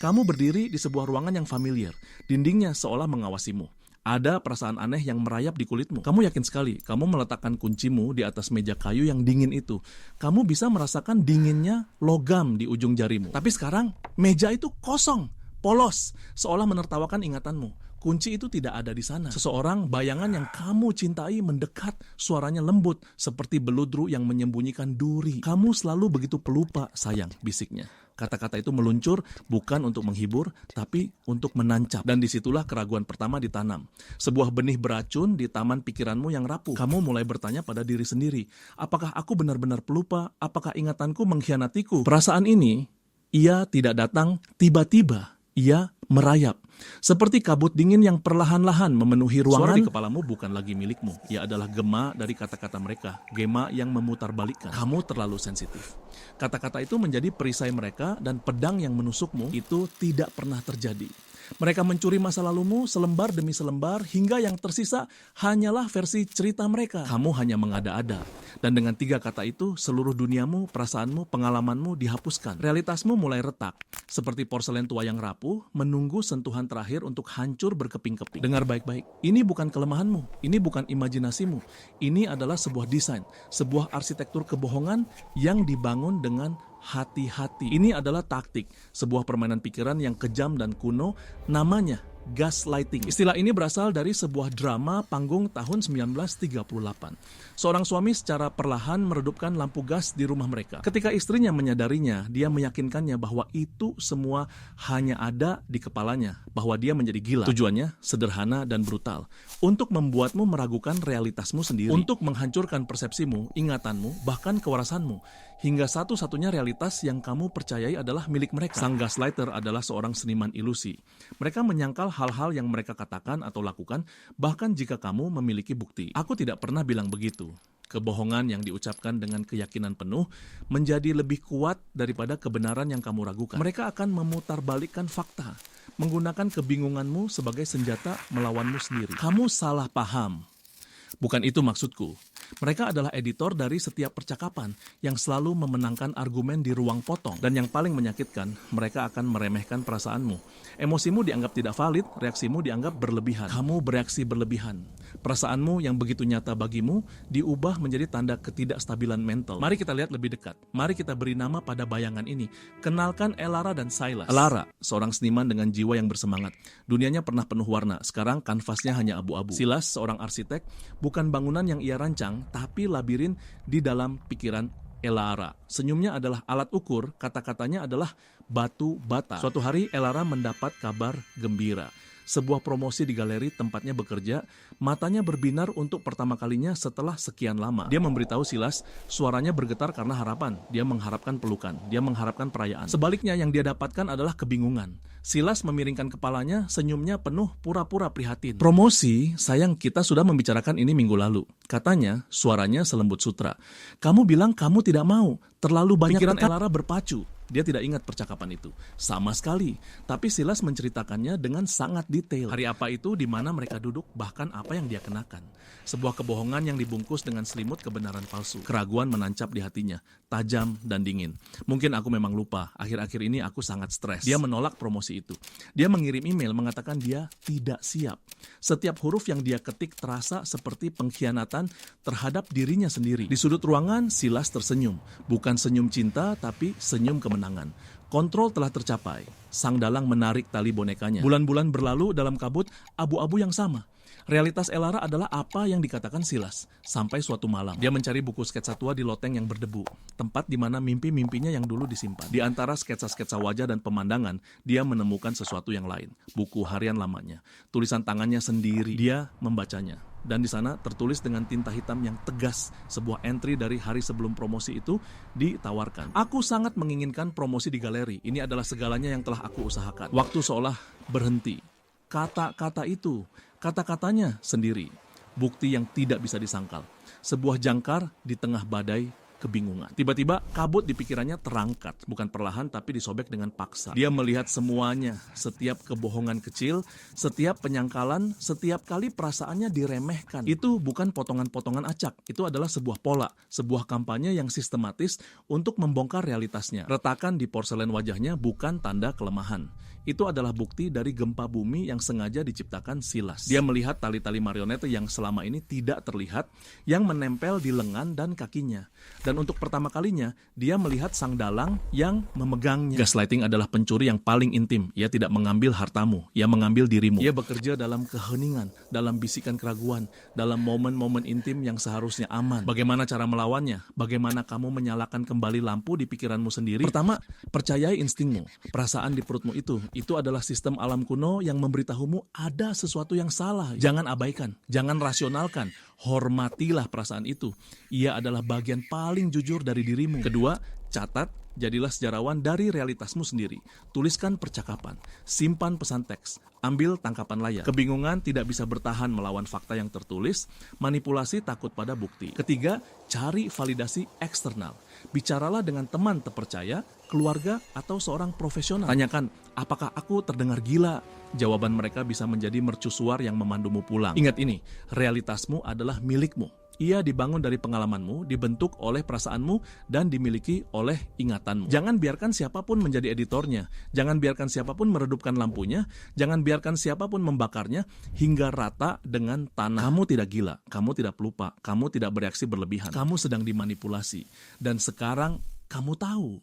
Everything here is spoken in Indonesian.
Kamu berdiri di sebuah ruangan yang familiar, dindingnya seolah mengawasimu. Ada perasaan aneh yang merayap di kulitmu. Kamu yakin sekali, kamu meletakkan kuncimu di atas meja kayu yang dingin itu. Kamu bisa merasakan dinginnya logam di ujung jarimu. Tapi sekarang, meja itu kosong, polos, seolah menertawakan ingatanmu. Kunci itu tidak ada di sana. Seseorang, bayangan yang kamu cintai mendekat, suaranya lembut, seperti beludru yang menyembunyikan duri. Kamu selalu begitu pelupa, sayang, bisiknya. Kata-kata itu meluncur bukan untuk menghibur, tapi untuk menancap. Dan disitulah keraguan pertama ditanam. Sebuah benih beracun di taman pikiranmu yang rapuh. Kamu mulai bertanya pada diri sendiri, apakah aku benar-benar pelupa? Apakah ingatanku mengkhianatiku? Perasaan ini, ia tidak datang tiba-tiba. Ia merayap. Seperti kabut dingin yang perlahan-lahan memenuhi ruangan. Suara di kepalamu bukan lagi milikmu. Ia adalah gema dari kata-kata mereka. Gema yang memutarbalikkan. Kamu terlalu sensitif. Kata-kata itu menjadi perisai mereka dan pedang yang menusukmu itu tidak pernah terjadi. Mereka mencuri masa lalumu selembar demi selembar hingga yang tersisa hanyalah versi cerita mereka. Kamu hanya mengada-ada. Dan dengan 3 kata itu, seluruh duniamu, perasaanmu, pengalamanmu dihapuskan. Realitasmu mulai retak. Seperti porselen tua yang rapuh, menunggu sentuhan terakhir untuk hancur berkeping-keping. Dengar baik-baik, ini bukan kelemahanmu, ini bukan imajinasimu. Ini adalah sebuah desain, sebuah arsitektur kebohongan yang dibangun dengan hati-hati. Ini adalah taktik, sebuah permainan pikiran yang kejam dan kuno, namanya gaslighting. Istilah ini berasal dari sebuah drama panggung tahun 1938. Seorang suami secara perlahan meredupkan lampu gas di rumah mereka. Ketika istrinya menyadarinya, dia meyakinkannya bahwa itu semua hanya ada di kepalanya, bahwa dia menjadi gila. Tujuannya sederhana dan brutal, untuk membuatmu meragukan realitasmu sendiri, untuk menghancurkan persepsimu, ingatanmu, bahkan kewarasanmu, hingga satu-satunya realitas yang kamu percayai adalah milik mereka. Sang gaslighter adalah seorang seniman ilusi. Mereka menyangkal hal-hal yang mereka katakan atau lakukan, bahkan jika kamu memiliki bukti. Aku tidak pernah bilang begitu. Kebohongan yang diucapkan dengan keyakinan penuh menjadi lebih kuat daripada kebenaran yang kamu ragukan. Mereka akan memutarbalikkan fakta, menggunakan kebingunganmu sebagai senjata melawanmu sendiri. Kamu salah paham. Bukan itu maksudku. Mereka adalah editor dari setiap percakapan yang selalu memenangkan argumen di ruang potong. Dan yang paling menyakitkan, mereka akan meremehkan perasaanmu. Emosimu dianggap tidak valid, reaksimu dianggap berlebihan. Kamu bereaksi berlebihan. Perasaanmu yang begitu nyata bagimu diubah menjadi tanda ketidakstabilan mental. Mari kita lihat lebih dekat. Mari kita beri nama pada bayangan ini. Kenalkan Elara dan Silas. Elara, seorang seniman dengan jiwa yang bersemangat. Dunianya pernah penuh warna, sekarang kanvasnya hanya abu-abu. Silas, seorang arsitek, bukan bangunan yang ia rancang, tapi labirin di dalam pikiran Elara. Senyumnya adalah alat ukur, kata-katanya adalah batu bata. Suatu hari Elara mendapat kabar gembira. Sebuah promosi di galeri tempatnya bekerja, matanya berbinar untuk pertama kalinya setelah sekian lama. Dia memberitahu Silas, suaranya bergetar karena harapan. Dia mengharapkan pelukan, dia mengharapkan perayaan. Sebaliknya yang dia dapatkan adalah kebingungan. Silas memiringkan kepalanya, senyumnya penuh pura-pura prihatin. Promosi, sayang, kita sudah membicarakan ini minggu lalu. Katanya, suaranya selembut sutra. Kamu bilang kamu tidak mau, terlalu banyak. Pikiran Elara berpacu. Dia tidak ingat percakapan itu. Sama sekali. Tapi Silas menceritakannya dengan sangat detail. Hari apa itu, di mana mereka duduk, bahkan apa yang dia kenakan. Sebuah kebohongan yang dibungkus dengan selimut kebenaran palsu. Keraguan menancap di hatinya, tajam dan dingin. Mungkin aku memang lupa, akhir-akhir ini aku sangat stres. Dia menolak promosi itu. Dia mengirim email mengatakan dia tidak siap. Setiap huruf yang dia ketik terasa seperti pengkhianatan terhadap dirinya sendiri. Di sudut ruangan, Silas tersenyum. Bukan senyum cinta, tapi senyum kemenangan. Kontrol telah tercapai. Sang dalang menarik tali bonekanya. Bulan-bulan berlalu dalam kabut abu-abu yang sama. Realitas Elara adalah apa yang dikatakan Silas. Sampai suatu malam, dia mencari buku sketsa tua di loteng yang berdebu. Tempat di mana mimpi-mimpinya yang dulu disimpan. Di antara sketsa-sketsa wajah dan pemandangan, dia menemukan sesuatu yang lain. Buku harian lamanya. Tulisan tangannya sendiri. Dia membacanya. Dan di sana tertulis dengan tinta hitam yang tegas, sebuah entry dari hari sebelum promosi itu ditawarkan. Aku sangat menginginkan promosi di galeri. Ini adalah segalanya yang telah aku usahakan. Waktu seolah berhenti. Kata-kata itu, kata-katanya sendiri. Bukti yang tidak bisa disangkal. Sebuah jangkar di tengah badai kebingungan. Tiba-tiba kabut di pikirannya terangkat, bukan perlahan tapi disobek dengan paksa. Dia melihat semuanya, setiap kebohongan kecil, setiap penyangkalan, setiap kali perasaannya diremehkan. Itu bukan potongan-potongan acak, itu adalah sebuah pola, sebuah kampanye yang sistematis untuk membongkar realitasnya. Retakan di porselen wajahnya bukan tanda kelemahan. Itu adalah bukti dari gempa bumi yang sengaja diciptakan Silas. Dia melihat tali-tali marionete yang selama ini tidak terlihat, yang menempel di lengan dan kakinya. Dan untuk pertama kalinya, dia melihat sang dalang yang memegangnya. Gaslighting adalah pencuri yang paling intim. Ia tidak mengambil hartamu, ia mengambil dirimu. Ia bekerja dalam keheningan, dalam bisikan keraguan, dalam momen-momen intim yang seharusnya aman. Bagaimana cara melawannya? Bagaimana kamu menyalakan kembali lampu di pikiranmu sendiri? Pertama, percayai instingmu, perasaan di perutmu itu. Itu adalah sistem alam kuno yang memberitahumu ada sesuatu yang salah. Jangan abaikan, jangan rasionalkan. Hormatilah perasaan itu. Ia adalah bagian paling jujur dari dirimu. Kedua, catat, jadilah sejarawan dari realitasmu sendiri. Tuliskan percakapan, simpan pesan teks, ambil tangkapan layar. Kebingungan tidak bisa bertahan melawan fakta yang tertulis, manipulasi takut pada bukti. Ketiga, cari validasi eksternal. Bicaralah dengan teman terpercaya, keluarga, atau seorang profesional. Tanyakan, apakah aku terdengar gila? Jawaban mereka bisa menjadi mercusuar yang memandumu pulang. Ingat ini, realitasmu adalah milikmu. Ia dibangun dari pengalamanmu, dibentuk oleh perasaanmu, dan dimiliki oleh ingatanmu. Jangan biarkan siapapun menjadi editornya. Jangan biarkan siapapun meredupkan lampunya. Jangan biarkan siapapun membakarnya hingga rata dengan tanah. Kamu tidak gila, kamu tidak pelupa, kamu tidak bereaksi berlebihan. Kamu sedang dimanipulasi. Dan sekarang kamu tahu.